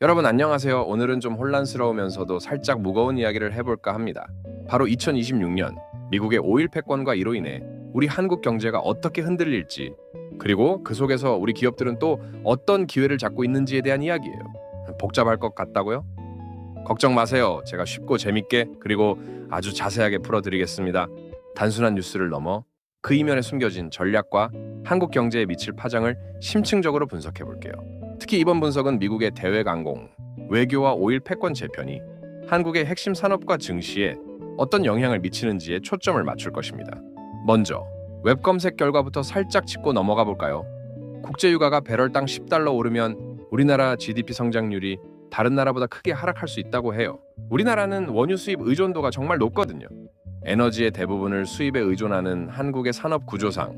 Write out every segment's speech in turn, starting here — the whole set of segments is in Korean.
여러분 안녕하세요. 오늘은 좀 혼란스러우면서도 살짝 무거운 이야기를 해볼까 합니다. 바로 2026년 미국의 5.1 패권과 이로 인해 우리 한국 경제가 어떻게 흔들릴지, 그리고 그 속에서 우리 기업들은 또 어떤 기회를 잡고 있는지에 대한 이야기예요. 복잡할 것 같다고요? 걱정 마세요. 제가 쉽고 재밌게 그리고 아주 자세하게 풀어드리겠습니다. 단순한 뉴스를 넘어 그 이면에 숨겨진 전략과 한국 경제에 미칠 파장을 심층적으로 분석해 볼게요. 특히 이번 분석은 미국의 대외강공, 외교와 5.1 패권 재편이 한국의 핵심 산업과 증시에 어떤 영향을 미치는지에 초점을 맞출 것입니다. 먼저 웹 검색 결과부터 살짝 짚고 넘어가 볼까요? 국제유가가 배럴당 10달러 오르면 우리나라 GDP 성장률이 다른 나라보다 크게 하락할 수 있다고 해요. 우리나라는 원유 수입 의존도가 정말 높거든요. 에너지의 대부분을 수입에 의존하는 한국의 산업 구조상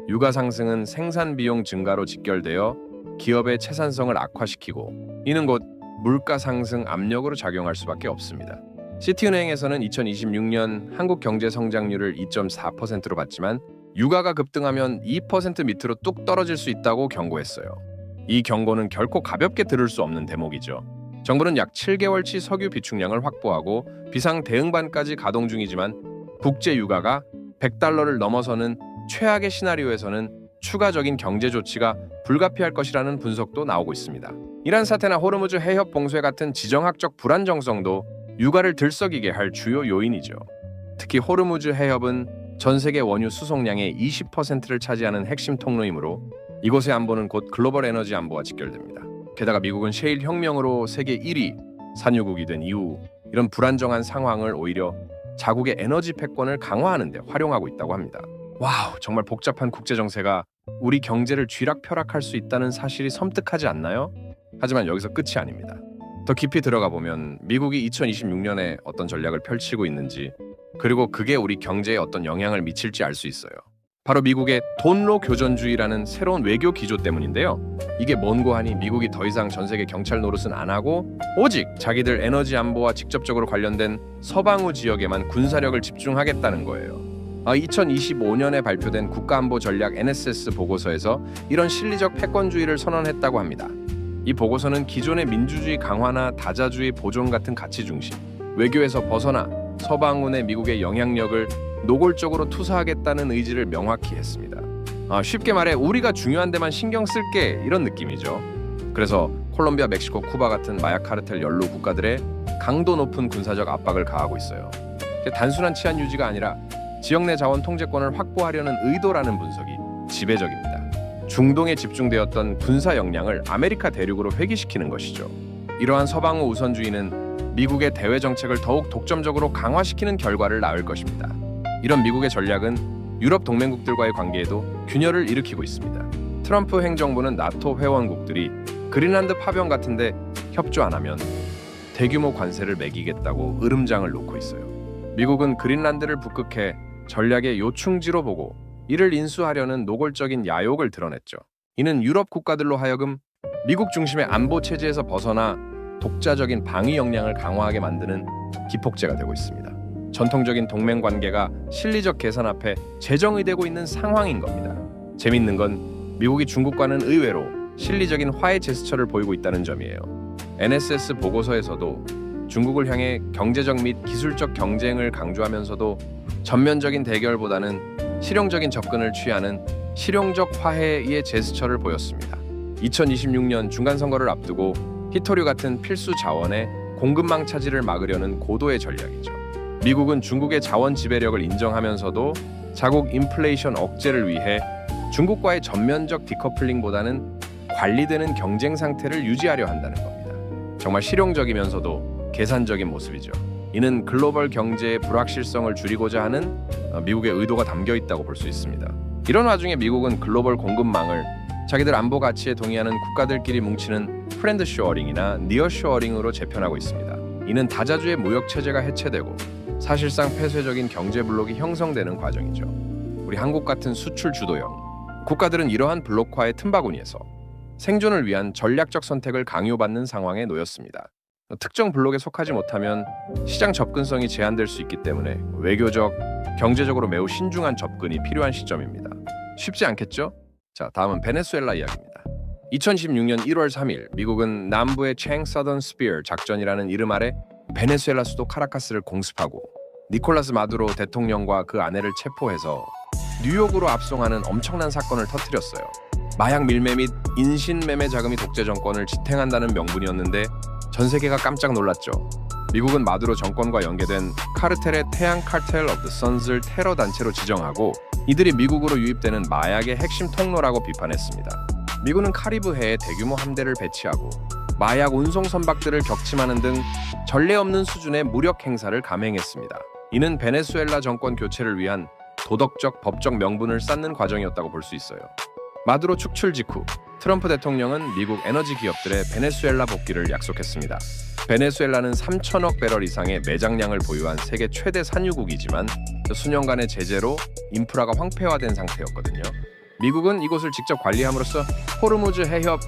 유가 상승은 생산 비용 증가로 직결되어 기업의 채산성을 악화시키고, 이는 곧 물가 상승 압력으로 작용할 수밖에 없습니다. 시티은행에서는 2026년 한국 경제 성장률을 2.4%로 봤지만 유가가 급등하면 2% 밑으로 뚝 떨어질 수 있다고 경고했어요. 이 경고는 결코 가볍게 들을 수 없는 대목이죠. 정부는 약 7개월치 석유 비축량을 확보하고 비상 대응반까지 가동 중이지만 국제 유가가 100달러를 넘어서는 최악의 시나리오에서는 추가적인 경제 조치가 불가피할 것이라는 분석도 나오고 있습니다. 이란 사태나 호르무즈 해협 봉쇄 같은 지정학적 불안정성도 유가를 들썩이게 할 주요 요인이죠. 특히 호르무즈 해협은 전 세계 원유 수송량의 20%를 차지하는 핵심 통로이므로 이곳의 안보는 곧 글로벌 에너지 안보와 직결됩니다. 게다가 미국은 셰일 혁명으로 세계 1위 산유국이 된 이후 이런 불안정한 상황을 오히려 자국의 에너지 패권을 강화하는 데 활용하고 있다고 합니다. 와우, 정말 복잡한 국제 정세가 우리 경제를 쥐락펴락할 수 있다는 사실이 섬뜩하지 않나요? 하지만 여기서 끝이 아닙니다. 더 깊이 들어가 보면 미국이 2026년에 어떤 전략을 펼치고 있는지, 그리고 그게 우리 경제에 어떤 영향을 미칠지 알 수 있어요. 바로 미국의 돈로 교전주의라는 새로운 외교 기조 때문인데요. 이게 뭔고 하니 미국이 더 이상 전 세계 경찰 노릇은 안 하고 오직 자기들 에너지 안보와 직접적으로 관련된 서방우 지역에만 군사력을 집중하겠다는 거예요. 2025년에 발표된 국가안보 전략 NSS 보고서에서 이런 실리적 패권주의를 선언했다고 합니다. 이 보고서는 기존의 민주주의 강화나 다자주의 보존 같은 가치 중심, 외교에서 벗어나 서방운의 미국의 영향력을 노골적으로 투사하겠다는 의지를 명확히 했습니다. 쉽게 말해 우리가 중요한 데만 신경 쓸게, 이런 느낌이죠. 그래서 콜롬비아, 멕시코, 쿠바 같은 마약 카르텔 연루 국가들의 강도 높은 군사적 압박을 가하고 있어요. 단순한 치안 유지가 아니라 지역 내 자원 통제권을 확보하려는 의도라는 분석이 지배적입니다. 중동에 집중되었던 군사 역량을 아메리카 대륙으로 회귀시키는 것이죠. 이러한 서방우 우선주의는 미국의 대외 정책을 더욱 독점적으로 강화시키는 결과를 낳을 것입니다. 이런 미국의 전략은 유럽 동맹국들과의 관계에도 균열을 일으키고 있습니다. 트럼프 행정부는 나토 회원국들이 그린란드 파병 같은데 협조 안 하면 대규모 관세를 매기겠다고 으름장을 놓고 있어요. 미국은 그린란드를 북극해 전략의 요충지로 보고 이를 인수하려는 노골적인 야욕을 드러냈죠. 이는 유럽 국가들로 하여금 미국 중심의 안보 체제에서 벗어나 독자적인 방위 역량을 강화하게 만드는 기폭제가 되고 있습니다. 전통적인 동맹 관계가 실리적 계산 앞에 재정의되고 있는 상황인 겁니다. 재밌는 건 미국이 중국과는 의외로 실리적인 화해 제스처를 보이고 있다는 점이에요. NSS 보고서에서도 중국을 향해 경제적 및 기술적 경쟁을 강조하면서도 전면적인 대결보다는 실용적인 접근을 취하는 실용적 화해의 제스처를 보였습니다. 2026년 중간선거를 앞두고 히토류 같은 필수 자원의 공급망 차질을 막으려는 고도의 전략이죠. 미국은 중국의 자원 지배력을 인정하면서도 자국 인플레이션 억제를 위해 중국과의 전면적 디커플링보다는 관리되는 경쟁 상태를 유지하려 한다는 겁니다. 정말 실용적이면서도 계산적인 모습이죠. 이는 글로벌 경제의 불확실성을 줄이고자 하는 미국의 의도가 담겨 있다고 볼 수 있습니다. 이런 와중에 미국은 글로벌 공급망을 자기들 안보 가치에 동의하는 국가들끼리 뭉치는 프렌드 쇼어링이나 니어 쇼어링으로 재편하고 있습니다. 이는 다자주의 무역 체제가 해체되고 사실상 폐쇄적인 경제 블록이 형성되는 과정이죠. 우리 한국 같은 수출 주도형 국가들은 이러한 블록화의 틈바구니에서 생존을 위한 전략적 선택을 강요받는 상황에 놓였습니다. 특정 블록에 속하지 못하면 시장 접근성이 제한될 수 있기 때문에 외교적, 경제적으로 매우 신중한 접근이 필요한 시점입니다. 쉽지 않겠죠? 자, 다음은 베네수엘라 이야기입니다. 2016년 1월 3일 미국은 남부의 챙 서던 스피어 작전이라는 이름 아래 베네수엘라 수도 카라카스를 공습하고 니콜라스 마두로 대통령과 그 아내를 체포해서 뉴욕으로 압송하는 엄청난 사건을 터뜨렸어요. 마약 밀매 및 인신매매 자금이 독재 정권을 지탱한다는 명분이었는데 전 세계가 깜짝 놀랐죠. 미국은 마두로 정권과 연계된 카르텔의 태양 카르텔 오브 더 선즈를 테러 단체로 지정하고 이들이 미국으로 유입되는 마약의 핵심 통로라고 비판했습니다. 미군은 카리브해에 대규모 함대를 배치하고 마약 운송 선박들을 격침하는 등 전례 없는 수준의 무력 행사를 감행했습니다. 이는 베네수엘라 정권 교체를 위한 도덕적, 법적 명분을 쌓는 과정이었다고 볼 수 있어요. 마두로 축출 직후 트럼프 대통령은 미국 에너지 기업들의 베네수엘라 복귀를 약속했습니다. 베네수엘라는 3천억 배럴 이상의 매장량을 보유한 세계 최대 산유국이지만 수년간의 제재로 인프라가 황폐화된 상태였거든요. 미국은 이곳을 직접 관리함으로써 호르무즈 해협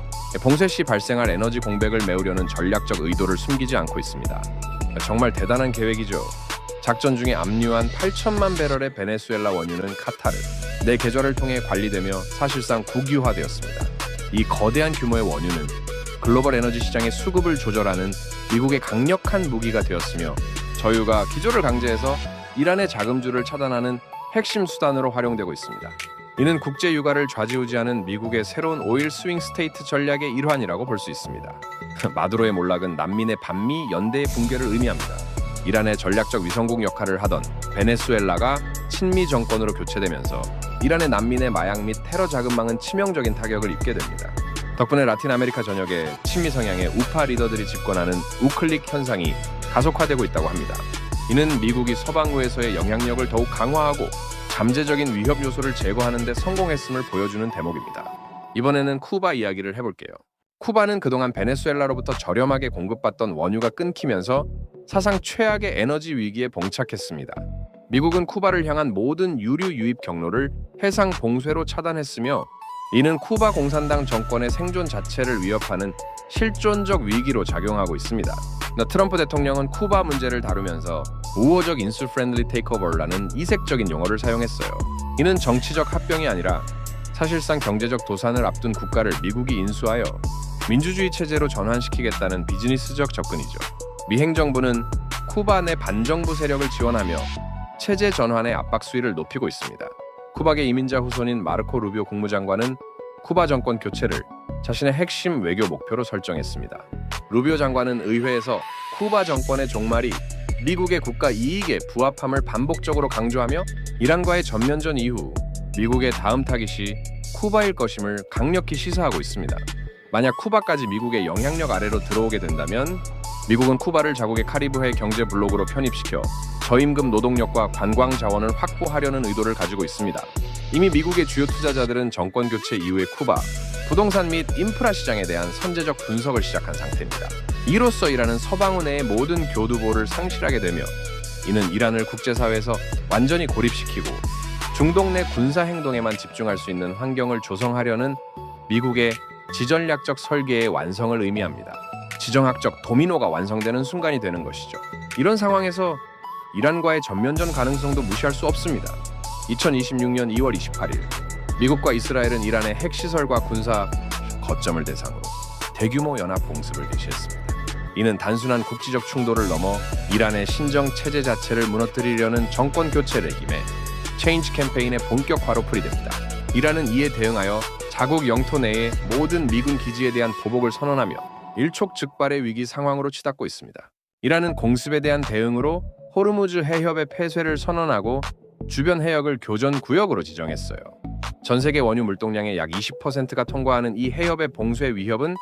봉쇄 시 발생할 에너지 공백을 메우려는 전략적 의도를 숨기지 않고 있습니다. 정말 대단한 계획이죠. 작전 중에 압류한 8천만 배럴의 베네수엘라 원유는 카타르, 내 계좌를 통해 관리되며 사실상 국유화되었습니다. 이 거대한 규모의 원유는 글로벌 에너지 시장의 수급을 조절하는 미국의 강력한 무기가 되었으며 저유가 기조를 강제해서 이란의 자금주를 차단하는 핵심 수단으로 활용되고 있습니다. 이는 국제 유가를 좌지우지하는 미국의 새로운 오일 스윙 스테이트 전략의 일환이라고 볼 수 있습니다. 마두로의 몰락은 난민의 반미 연대의 붕괴를 의미합니다. 이란의 전략적 위성국 역할을 하던 베네수엘라가 친미 정권으로 교체되면서 이란의 난민의 마약 및 테러 자금망은 치명적인 타격을 입게 됩니다. 덕분에 라틴 아메리카 전역에 친미 성향의 우파 리더들이 집권하는 우클릭 현상이 가속화되고 있다고 합니다. 이는 미국이 서방우에서의 영향력을 더욱 강화하고 잠재적인 위협 요소를 제거하는 데 성공했음을 보여주는 대목입니다. 이번에는 쿠바 이야기를 해볼게요. 쿠바는 그동안 베네수엘라로부터 저렴하게 공급받던 원유가 끊기면서 사상 최악의 에너지 위기에 봉착했습니다. 미국은 쿠바를 향한 모든 유류 유입 경로를 해상 봉쇄로 차단했으며 이는 쿠바 공산당 정권의 생존 자체를 위협하는 실존적 위기로 작용하고 있습니다. 트럼프 대통령은 쿠바 문제를 다루면서 우호적 인수 프렌들리 테이크오버라는 이색적인 용어를 사용했어요. 이는 정치적 합병이 아니라 사실상 경제적 도산을 앞둔 국가를 미국이 인수하여 민주주의 체제로 전환시키겠다는 비즈니스적 접근이죠. 미 행정부는 쿠바 내 반정부 세력을 지원하며 체제 전환의 압박 수위를 높이고 있습니다. 쿠바계 이민자 후손인 마르코 루비오 국무장관은 쿠바 정권 교체를 자신의 핵심 외교 목표로 설정했습니다. 루비오 장관은 의회에서 쿠바 정권의 종말이 미국의 국가 이익에 부합함을 반복적으로 강조하며 이란과의 전면전 이후 미국의 다음 타깃이 쿠바일 것임을 강력히 시사하고 있습니다. 만약 쿠바까지 미국의 영향력 아래로 들어오게 된다면 미국은 쿠바를 자국의 카리브해 경제 블록으로 편입시켜 저임금 노동력과 관광 자원을 확보하려는 의도를 가지고 있습니다. 이미 미국의 주요 투자자들은 정권 교체 이후의 쿠바, 부동산 및 인프라 시장에 대한 선제적 분석을 시작한 상태입니다. 이로써 이란은 서방우 내의 모든 교두보를 상실하게 되며 이는 이란을 국제사회에서 완전히 고립시키고 중동 내 군사 행동에만 집중할 수 있는 환경을 조성하려는 미국의 지전략적 설계의 완성을 의미합니다. 지정학적 도미노가 완성되는 순간이 되는 것이죠. 이런 상황에서 이란과의 전면전 가능성도 무시할 수 없습니다. 2026년 2월 28일 미국과 이스라엘은 이란의 핵시설과 군사 거점을 대상으로 대규모 연합 공습을 개시했습니다. 이는 단순한 국지적 충돌을 넘어 이란의 신정 체제 자체를 무너뜨리려는 정권 교체를 임해 체인지 캠페인의 본격화로 풀이됩니다. 이란은 이에 대응하여 자국 영토 내의 모든 미군 기지에 대한 보복을 선언하며 일촉즉발의 위기 상황으로 치닫고 있습니다. 이란은 공습에 대한 대응으로 호르무즈 해협의 폐쇄를 선언하고 주변 해역을 교전 구역으로 지정했어요. 전 세계 원유 물동량의 약 20%가 통과하는 이 해협의 봉쇄 위협은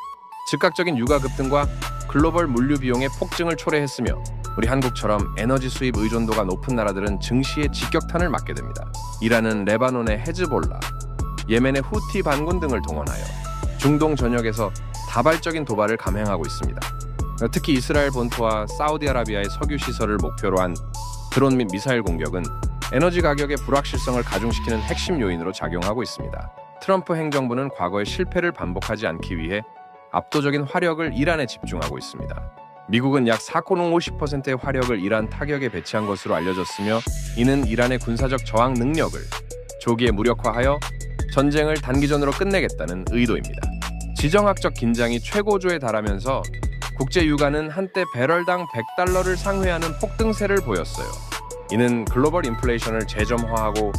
즉각적인 유가 급등과 글로벌 물류 비용의 폭증을 초래했으며 우리 한국처럼 에너지 수입 의존도가 높은 나라들은 증시의 직격탄을 맞게 됩니다. 이란은 레바논의 헤즈볼라, 예멘의 후티 반군 등을 동원하여 중동 전역에서 다발적인 도발을 감행하고 있습니다. 특히 이스라엘 본토와 사우디아라비아의 석유 시설을 목표로 한 드론 및 미사일 공격은 에너지 가격의 불확실성을 가중시키는 핵심 요인으로 작용하고 있습니다. 트럼프 행정부는 과거의 실패를 반복하지 않기 위해 압도적인 화력을 이란에 집중하고 있습니다. 미국은 약 50%의 화력을 이란 타격에 배치한 것으로 알려졌으며 이는 이란의 군사적 저항 능력을 조기에 무력화하여 전쟁을 단기전으로 끝내겠다는 의도입니다. 지정학적 긴장이 최고조에 달하면서 국제 유가는 한때 배럴당 100달러를 상회하는 폭등세를 보였어요. 이는 글로벌 인플레이션을 재점화하고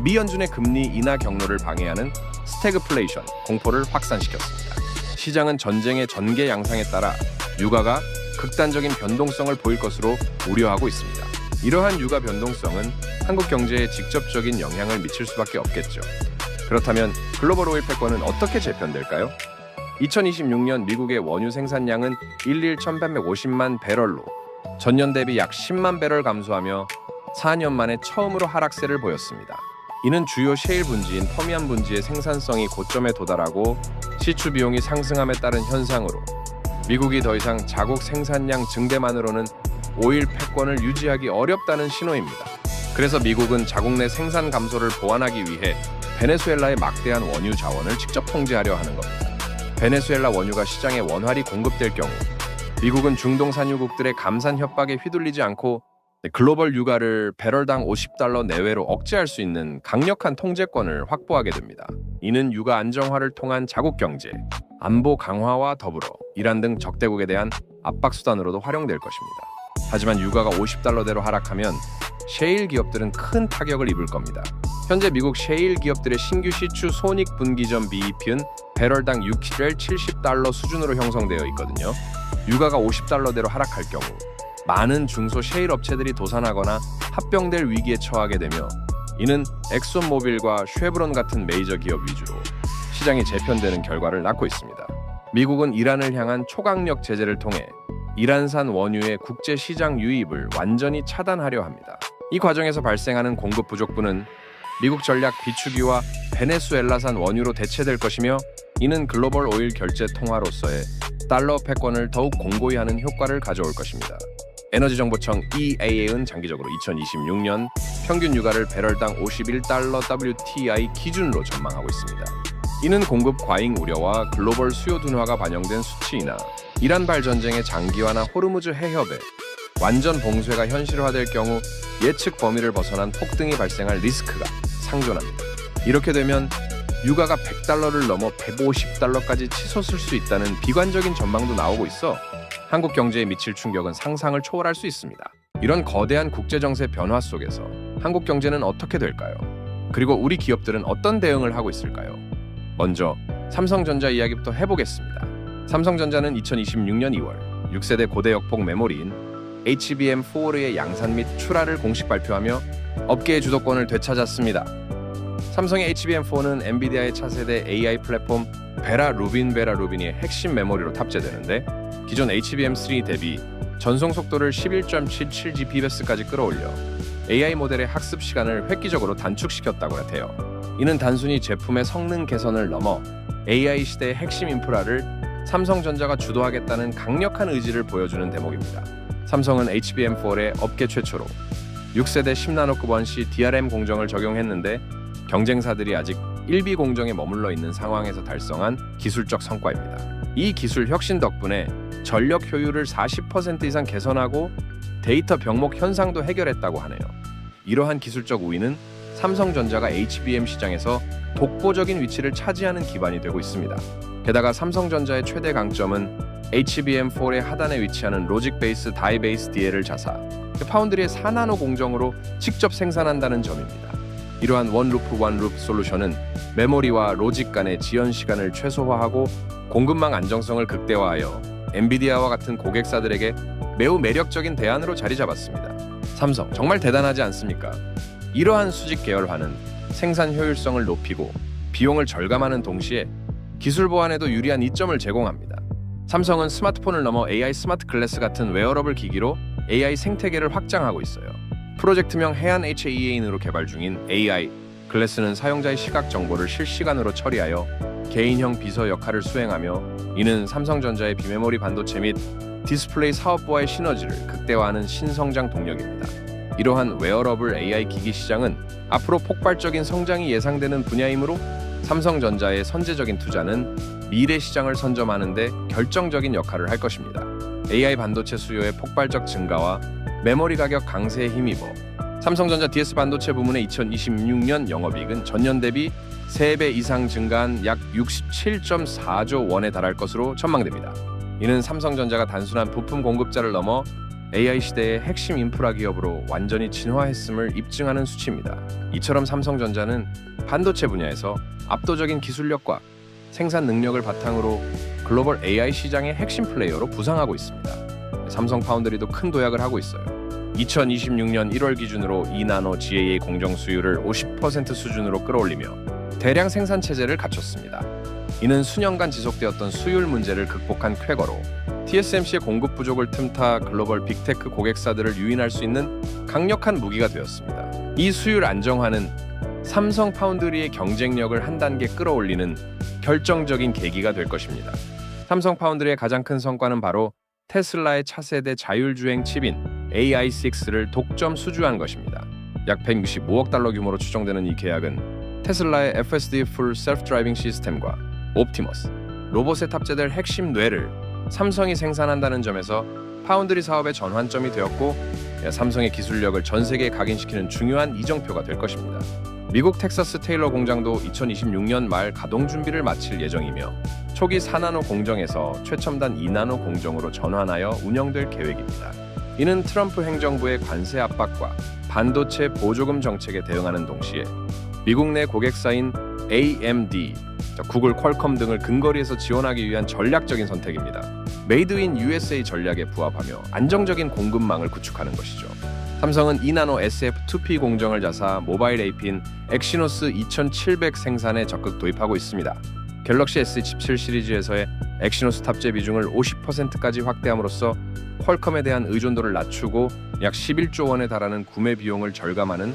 미 연준의 금리 인하 경로를 방해하는 스태그플레이션 공포를 확산시켰습니다. 시장은 전쟁의 전개 양상에 따라 유가가 극단적인 변동성을 보일 것으로 우려하고 있습니다. 이러한 유가 변동성은 한국 경제에 직접적인 영향을 미칠 수밖에 없겠죠. 그렇다면 글로벌 오일 패권은 어떻게 재편될까요? 2026년 미국의 원유 생산량은 11,150만 배럴로 전년 대비 약 10만 배럴 감소하며 4년 만에 처음으로 하락세를 보였습니다. 이는 주요 셰일 분지인 퍼미안 분지의 생산성이 고점에 도달하고 시추 비용이 상승함에 따른 현상으로 미국이 더 이상 자국 생산량 증대만으로는 오일 패권을 유지하기 어렵다는 신호입니다. 그래서 미국은 자국 내 생산 감소를 보완하기 위해 베네수엘라의 막대한 원유 자원을 직접 통제하려 하는 겁니다. 베네수엘라 원유가 시장에 원활히 공급될 경우 미국은 중동 산유국들의 감산 협박에 휘둘리지 않고 글로벌 유가를 배럴당 50달러 내외로 억제할 수 있는 강력한 통제권을 확보하게 됩니다. 이는 유가 안정화를 통한 자국 경제, 안보 강화와 더불어 이란 등 적대국에 대한 압박 수단으로도 활용될 것입니다. 하지만 유가가 50달러대로 하락하면 셰일 기업들은 큰 타격을 입을 겁니다. 현재 미국 셰일 기업들의 신규 시추 손익분기점 BEP는 배럴당 670달러 수준으로 형성되어 있거든요. 유가가 50달러대로 하락할 경우 많은 중소 셰일 업체들이 도산하거나 합병될 위기에 처하게 되며 이는 엑손모빌과 쉐브론 같은 메이저 기업 위주로 시장이 재편되는 결과를 낳고 있습니다. 미국은 이란을 향한 초강력 제재를 통해 이란산 원유의 국제 시장 유입을 완전히 차단하려 합니다. 이 과정에서 발생하는 공급 부족분은 미국 전략 비축유와 베네수엘라산 원유로 대체될 것이며 이는 글로벌 오일 결제 통화로서의 달러 패권을 더욱 공고히 하는 효과를 가져올 것입니다. 에너지정보청 EAA는 장기적으로 2026년 평균 유가를 배럴당 51달러 WTI 기준으로 전망하고 있습니다. 이는 공급 과잉 우려와 글로벌 수요 둔화가 반영된 수치이나 이란발 전쟁의 장기화나 호르무즈 해협에 완전 봉쇄가 현실화될 경우 예측 범위를 벗어난 폭등이 발생할 리스크가 상존합니다. 이렇게 되면 유가가 100달러를 넘어 150달러까지 치솟을 수 있다는 비관적인 전망도 나오고 있어 한국 경제에 미칠 충격은 상상을 초월할 수 있습니다. 이런 거대한 국제정세 변화 속에서 한국 경제는 어떻게 될까요? 그리고 우리 기업들은 어떤 대응을 하고 있을까요? 먼저 삼성전자 이야기부터 해보겠습니다. 삼성전자는 2026년 2월 6세대 고대 역폭 메모리인 HBM4의 양산 및 출하를 공식 발표하며 업계의 주도권을 되찾았습니다. 삼성의 HBM4는 엔비디아의 차세대 AI 플랫폼 베라 루빈의 핵심 메모리로 탑재되는데 기존 HBM3 대비 전송 속도를 11.77Gbps까지 끌어올려 AI 모델의 학습 시간을 획기적으로 단축시켰다고 해요. 이는 단순히 제품의 성능 개선을 넘어 AI 시대의 핵심 인프라를 삼성전자가 주도하겠다는 강력한 의지를 보여주는 대목입니다. 삼성은 HBM4에 업계 최초로 6세대 10나노급 원시 DRAM 공정을 적용했는데 경쟁사들이 아직 1B 공정에 머물러 있는 상황에서 달성한 기술적 성과입니다. 이 기술 혁신 덕분에 전력 효율을 40% 이상 개선하고 데이터 병목 현상도 해결했다고 하네요. 이러한 기술적 우위는 삼성전자가 HBM 시장에서 독보적인 위치를 차지하는 기반이 되고 있습니다. 게다가 삼성전자의 최대 강점은 HBM4의 하단에 위치하는 로직 베이스 다이 베이스 DL을 자사 파운드리의 4나노 공정으로 직접 생산한다는 점입니다. 이러한 원루프 솔루션은 메모리와 로직 간의 지연 시간을 최소화하고 공급망 안정성을 극대화하여 엔비디아와 같은 고객사들에게 매우 매력적인 대안으로 자리 잡았습니다. 삼성 정말 대단하지 않습니까? 이러한 수직 계열화는 생산 효율성을 높이고 비용을 절감하는 동시에 기술 보안에도 유리한 이점을 제공합니다. 삼성은 스마트폰을 넘어 AI 스마트 글래스 같은 웨어러블 기기로 AI 생태계를 확장하고 있어요. 프로젝트명 해안 HAEN으로 개발 중인 AI 글래스는 사용자의 시각 정보를 실시간으로 처리하여 개인형 비서 역할을 수행하며 이는 삼성전자의 비메모리 반도체 및 디스플레이 사업부와의 시너지를 극대화하는 신성장 동력입니다. 이러한 웨어러블 AI 기기 시장은 앞으로 폭발적인 성장이 예상되는 분야이므로 삼성전자의 선제적인 투자는 미래 시장을 선점하는 데 결정적인 역할을 할 것입니다. AI 반도체 수요의 폭발적 증가와 메모리 가격 강세에 힘입어 삼성전자 DS 반도체 부문의 2026년 영업이익은 전년 대비 3배 이상 증가한 약 67.4조 원에 달할 것으로 전망됩니다. 이는 삼성전자가 단순한 부품 공급자를 넘어 AI 시대의 핵심 인프라 기업으로 완전히 진화했음을 입증하는 수치입니다. 이처럼 삼성전자는 반도체 분야에서 압도적인 기술력과 생산 능력을 바탕으로 글로벌 AI 시장의 핵심 플레이어로 부상하고 있습니다. 삼성 파운드리도 큰 도약을 하고 있어요. 2026년 1월 기준으로 2나노 GAA 공정 수율을 50% 수준으로 끌어올리며 대량 생산 체제를 갖췄습니다. 이는 수년간 지속되었던 수율 문제를 극복한 쾌거로 TSMC의 공급 부족을 틈타 글로벌 빅테크 고객사들을 유인할 수 있는 강력한 무기가 되었습니다. 이 수율 안정화는 삼성 파운드리의 경쟁력을 한 단계 끌어올리는 결정적인 계기가 될 것입니다. 삼성 파운드리의 가장 큰 성과는 바로 테슬라의 차세대 자율주행 칩인 AI6를 독점 수주한 것입니다. 약 165억 달러 규모로 추정되는 이 계약은 테슬라의 FSD Full Self-Driving 시스템과 옵티머스, 로봇에 탑재될 핵심 뇌를 삼성이 생산한다는 점에서 파운드리 사업의 전환점이 되었고 삼성의 기술력을 전 세계에 각인시키는 중요한 이정표가 될 것입니다. 미국 텍사스 테일러 공장도 2026년 말 가동 준비를 마칠 예정이며 초기 4나노 공정에서 최첨단 2나노 공정으로 전환하여 운영될 계획입니다. 이는 트럼프 행정부의 관세 압박과 반도체 보조금 정책에 대응하는 동시에 미국 내 고객사인 AMD, 구글, 퀄컴 등을 근거리에서 지원하기 위한 전략적인 선택입니다. 메이드 인 USA 전략에 부합하며 안정적인 공급망을 구축하는 것이죠. 삼성은 2나노 SF2P 공정을 자사 모바일 AP인 엑시노스 2700 생산에 적극 도입하고 있습니다. 갤럭시 S27 시리즈에서의 엑시노스 탑재 비중을 50%까지 확대함으로써 퀄컴에 대한 의존도를 낮추고 약 11조 원에 달하는 구매 비용을 절감하는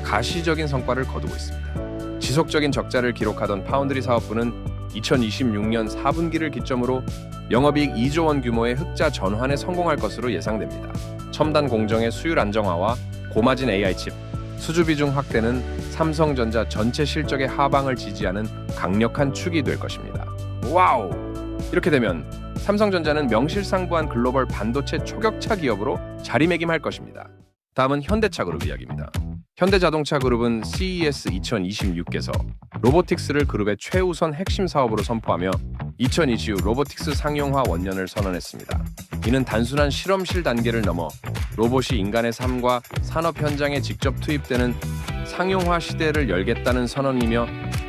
가시적인 성과를 거두고 있습니다. 지속적인 적자를 기록하던 파운드리 사업부는 2026년 4분기를 기점으로 영업이익 2조 원 규모의 흑자 전환에 성공할 것으로 예상됩니다. 첨단 공정의 수율 안정화와 고마진 AI 칩, 수주 비중 확대는 삼성전자 전체 실적의 하방을 지지하는 강력한 축이 될 것입니다. 와우! 이렇게 되면 삼성전자는 명실상부한 글로벌 반도체 초격차 기업으로 자리매김할 것입니다. 다음은 현대차 그룹 이야기입니다. 현대자동차 그룹은 CES 2026에서 로보틱스를 그룹의 최우선 핵심 사업으로 선포하며 2020 로보틱스 상용화 원년을 선언했습니다. 이는 단순한 실험실 단계를 넘어 로봇이 인간의 삶과 산업 현장에 직접 투입되는 상용화 시대를 열겠다는 선언이며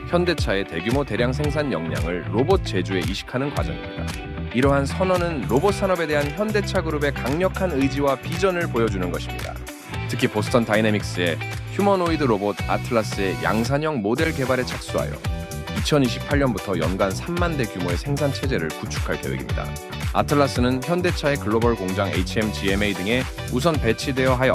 현대차의 대규모 대량 생산 역량을 로봇 제조에 이식하는 과정입니다. 이러한 선언은 로봇 산업에 대한 현대차 그룹의 강력한 의지와 비전을 보여주는 것입니다. 특히 보스턴 다이내믹스의 휴머노이드 로봇 아틀라스의 양산형 모델 개발에 착수하여 2028년부터 연간 3만 대 규모의 생산 체제를 구축할 계획입니다. 아틀라스는 현대차의 글로벌 공장 HM, GMA 등에 우선 배치되어 하여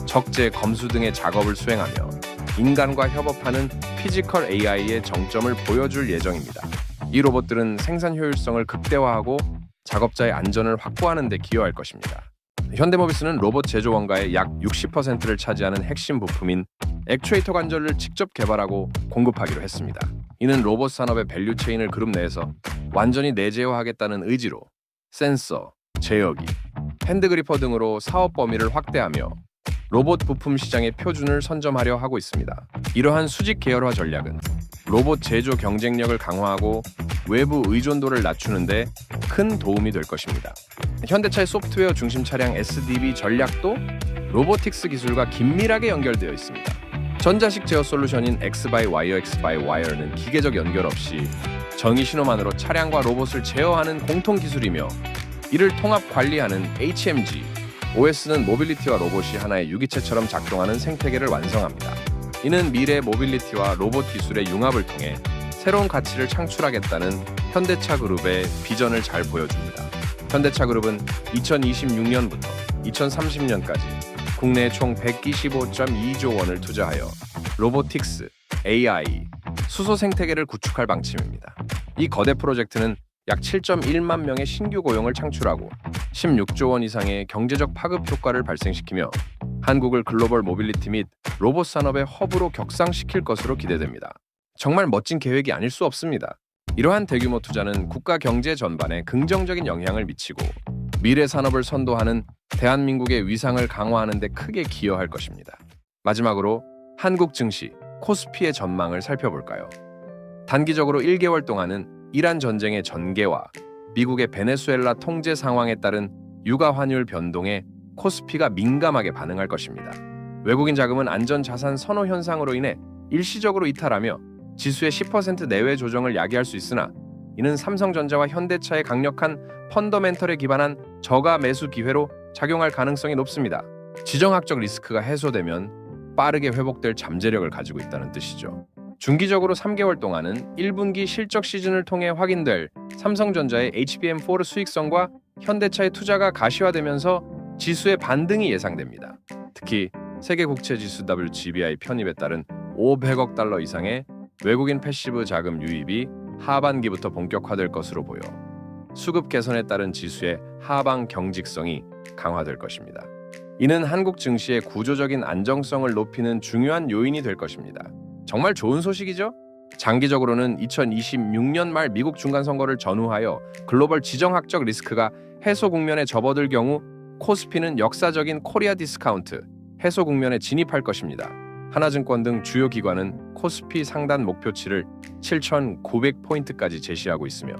적재, 검수 등의 작업을 수행하며 인간과 협업하는 피지컬 AI의 정점을 보여줄 예정입니다. 이 로봇들은 생산 효율성을 극대화하고 작업자의 안전을 확보하는 데 기여할 것입니다. 현대모비스는 로봇 제조 원가의 약 60%를 차지하는 핵심 부품인 액추에이터 관절을 직접 개발하고 공급하기로 했습니다. 이는 로봇 산업의 밸류 체인을 그룹 내에서 완전히 내재화하겠다는 의지로 센서, 제어기, 핸드그리퍼 등으로 사업 범위를 확대하며 로봇 부품 시장의 표준을 선점하려 하고 있습니다. 이러한 수직 계열화 전략은 로봇 제조 경쟁력을 강화하고 외부 의존도를 낮추는 데 큰 도움이 될 것입니다. 현대차의 소프트웨어 중심 차량 SDV 전략도 로보틱스 기술과 긴밀하게 연결되어 있습니다. 전자식 제어 솔루션인 X-by-Wire, X-by-Wire는 기계적 연결 없이 정의 신호만으로 차량과 로봇을 제어하는 공통 기술이며 이를 통합 관리하는 HMG, OS는 모빌리티와 로봇이 하나의 유기체처럼 작동하는 생태계를 완성합니다. 이는 미래 모빌리티와 로봇 기술의 융합을 통해 새로운 가치를 창출하겠다는 현대차 그룹의 비전을 잘 보여줍니다. 현대차 그룹은 2026년부터 2030년까지 국내에 총 125.2조 원을 투자하여 로보틱스, AI, 수소 생태계를 구축할 방침입니다. 이 거대 프로젝트는 약 7.1만 명의 신규 고용을 창출하고 16조 원 이상의 경제적 파급 효과를 발생시키며 한국을 글로벌 모빌리티 및 로봇 산업의 허브로 격상시킬 것으로 기대됩니다. 정말 멋진 계획이 아닐 수 없습니다. 이러한 대규모 투자는 국가 경제 전반에 긍정적인 영향을 미치고 미래 산업을 선도하는 대한민국의 위상을 강화하는 데 크게 기여할 것입니다. 마지막으로 한국 증시, 코스피의 전망을 살펴볼까요? 단기적으로 1개월 동안은 이란 전쟁의 전개와 미국의 베네수엘라 통제 상황에 따른 유가 환율 변동에 코스피가 민감하게 반응할 것입니다. 외국인 자금은 안전자산 선호 현상으로 인해 일시적으로 이탈하며 지수의 10% 내외 조정을 야기할 수 있으나 이는 삼성전자와 현대차의 강력한 펀더멘털에 기반한 저가 매수 기회로 작용할 가능성이 높습니다. 지정학적 리스크가 해소되면 빠르게 회복될 잠재력을 가지고 있다는 뜻이죠. 중기적으로 3개월 동안은 1분기 실적 시즌을 통해 확인될 삼성전자의 HBM4 수익성과 현대차의 투자가 가시화되면서 지수의 반등이 예상됩니다. 특히 세계 국채 지수 WGBI 편입에 따른 500억 달러 이상의 외국인 패시브 자금 유입이 하반기부터 본격화될 것으로 보여 수급 개선에 따른 지수의 하방 경직성이 강화될 것입니다. 이는 한국 증시의 구조적인 안정성을 높이는 중요한 요인이 될 것입니다. 정말 좋은 소식이죠? 장기적으로는 2026년 말 미국 중간선거를 전후하여 글로벌 지정학적 리스크가 해소 국면에 접어들 경우 코스피는 역사적인 코리아 디스카운트 해소 국면에 진입할 것입니다. 하나증권 등 주요 기관은 코스피 상단 목표치를 7,900포인트까지 제시하고 있으며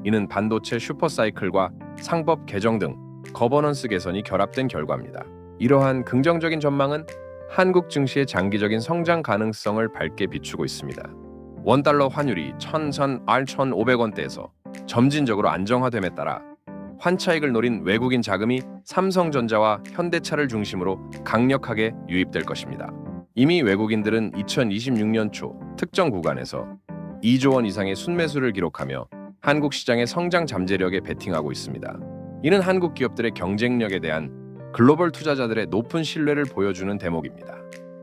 이는 반도체 슈퍼사이클과 상법 개정 등 거버넌스 개선이 결합된 결과입니다. 이러한 긍정적인 전망은 한국 증시의 장기적인 성장 가능성을 밝게 비추고 있습니다. 원달러 환율이 1,500원대에서 점진적으로 안정화됨에 따라 환차익을 노린 외국인 자금이 삼성전자와 현대차를 중심으로 강력하게 유입될 것입니다. 이미 외국인들은 2026년 초 특정 구간에서 2조 원 이상의 순매수를 기록하며 한국 시장의 성장 잠재력에 베팅하고 있습니다. 이는 한국 기업들의 경쟁력에 대한 글로벌 투자자들의 높은 신뢰를 보여주는 대목입니다.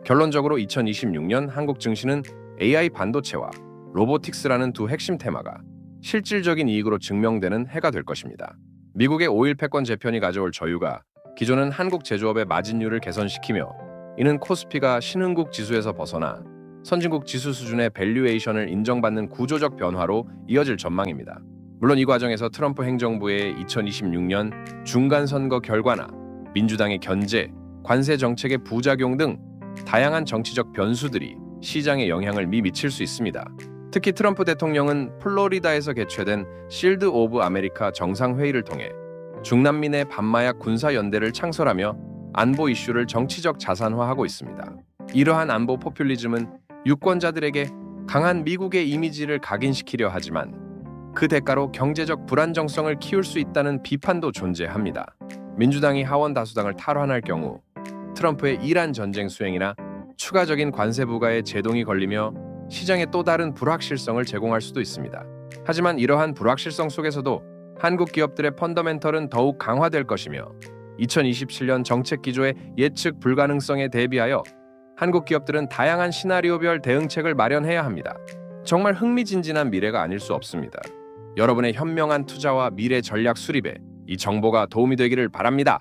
결론적으로 2026년 한국 증시는 AI 반도체와 로보틱스라는 두 핵심 테마가 실질적인 이익으로 증명되는 해가 될 것입니다. 미국의 5일 패권 재편이 가져올 저유가 기존은 한국 제조업의 마진율을 개선시키며 이는 코스피가 신흥국 지수에서 벗어나 선진국 지수 수준의 밸류에이션을 인정받는 구조적 변화로 이어질 전망입니다. 물론 이 과정에서 트럼프 행정부의 2026년 중간선거 결과나 민주당의 견제, 관세 정책의 부작용 등 다양한 정치적 변수들이 시장에 영향을 미칠 수 있습니다. 특히 트럼프 대통령은 플로리다에서 개최된 실드 오브 아메리카 정상회의를 통해 중남미의 반마약 군사연대를 창설하며 안보 이슈를 정치적 자산화하고 있습니다. 이러한 안보 포퓰리즘은 유권자들에게 강한 미국의 이미지를 각인시키려 하지만 그 대가로 경제적 불안정성을 키울 수 있다는 비판도 존재합니다. 민주당이 하원 다수당을 탈환할 경우 트럼프의 이란 전쟁 수행이나 추가적인 관세 부과에 제동이 걸리며 시장에 또 다른 불확실성을 제공할 수도 있습니다. 하지만 이러한 불확실성 속에서도 한국 기업들의 펀더멘털은 더욱 강화될 것이며 2027년 정책 기조의 예측 불가능성에 대비하여 한국 기업들은 다양한 시나리오별 대응책을 마련해야 합니다. 정말 흥미진진한 미래가 아닐 수 없습니다. 여러분의 현명한 투자와 미래 전략 수립에 이 정보가 도움이 되기를 바랍니다.